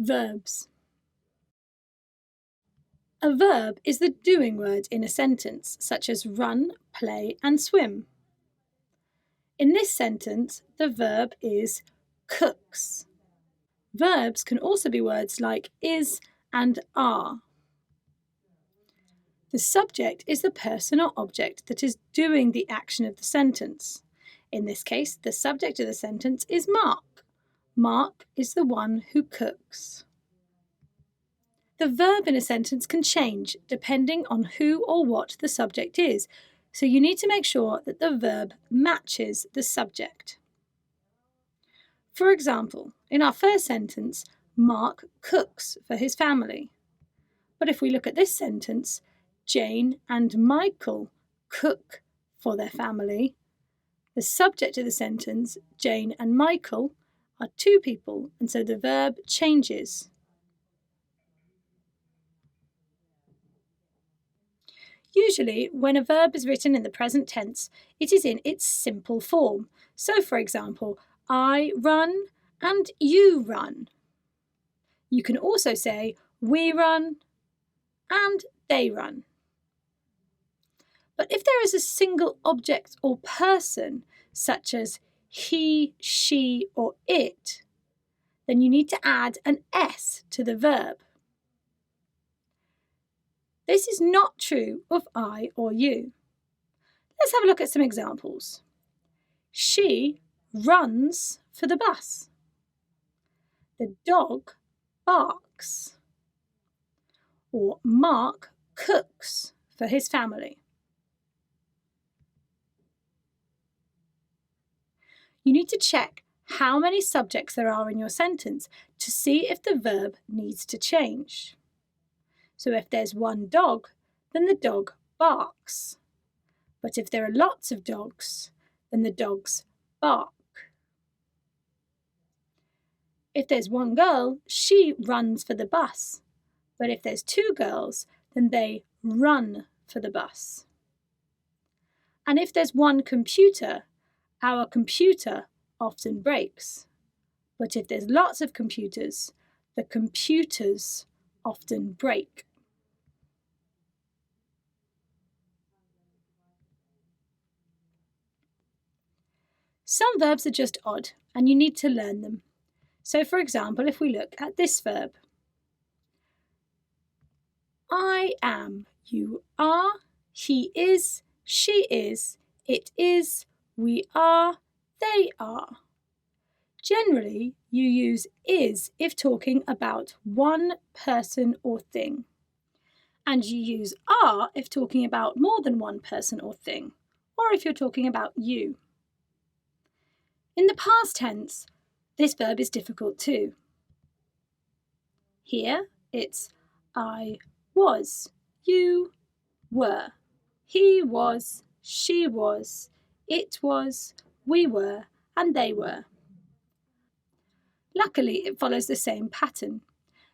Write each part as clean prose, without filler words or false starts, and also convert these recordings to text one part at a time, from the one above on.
Verbs. A verb is the doing word in a sentence, such as run, play, and swim. In this sentence, the verb is cooks. Verbs can also be words like is and are. The subject is the person or object that is doing the action of the sentence. In this case, the subject of the sentence is Mark. Mark is the one who cooks. The verb in a sentence can change depending on who or what the subject is, so you need to make sure that the verb matches the subject. For example, in our first sentence, Mark cooks for his family. But if we look at this sentence, Jane and Michael cook for their family. The subject of the sentence, Jane and Michael, are two people, and so the verb changes. Usually, when a verb is written in the present tense, it is in its simple form. So, for example, I run and you run. You can also say we run and they run. But if there is a single object or person, such as he, she, or it, then you need to add an S to the verb. This is not true of I or you. Let's have a look at some examples. She runs for the bus. The dog barks. Or Mark cooks for his family. You need to check how many subjects there are in your sentence to see if the verb needs to change. So if there's one dog, then the dog barks. But if there are lots of dogs, then the dogs bark. If there's one girl, she runs for the bus. But if there's two girls, then they run for the bus. And if there's one computer, our computer often breaks. But if there's lots of computers, the computers often break. Some verbs are just odd, and you need to learn them. So, for example, if we look at this verb, I am, you are, he is, she is, it is, we are, they are. Generally, you use is if talking about one person or thing, and you use are if talking about more than one person or thing, or if you're talking about you. In the past tense, this verb is difficult too. Here, it's I was, you were, he was, she was, it was, we were, and they were. Luckily, it follows the same pattern.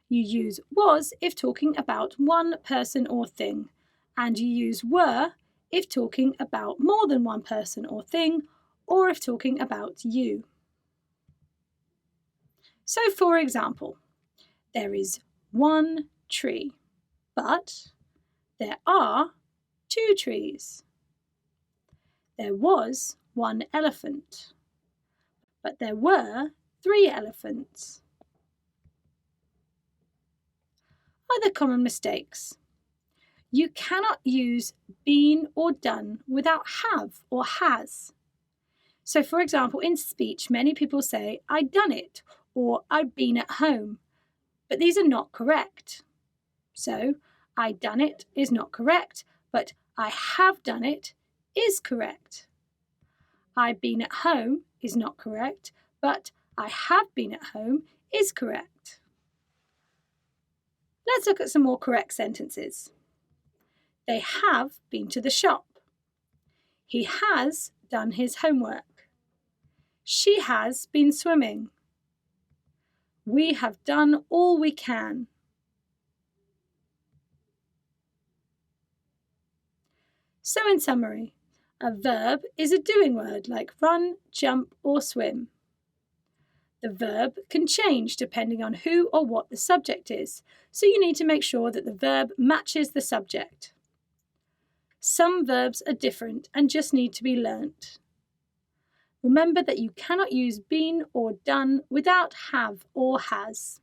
You use was if talking about one person or thing, and you use were if talking about more than one person or thing, or if talking about you. So, for example, there is one tree, but there are two trees. There was one elephant, but there were three elephants. Other common mistakes. You cannot use been or done without have or has. So, for example, in speech, many people say, I done it, or I've been at home, but these are not correct. So, I done it is not correct, but I have done it is correct. I've been at home is not correct, but I have been at home is correct. Let's look at some more correct sentences. They have been to the shop. He has done his homework. She has been swimming. We have done all we can. So in summary, a verb is a doing word like run, jump, or swim. The verb can change depending on who or what the subject is, so you need to make sure that the verb matches the subject. Some verbs are different and just need to be learnt. Remember that you cannot use been or done without have or has.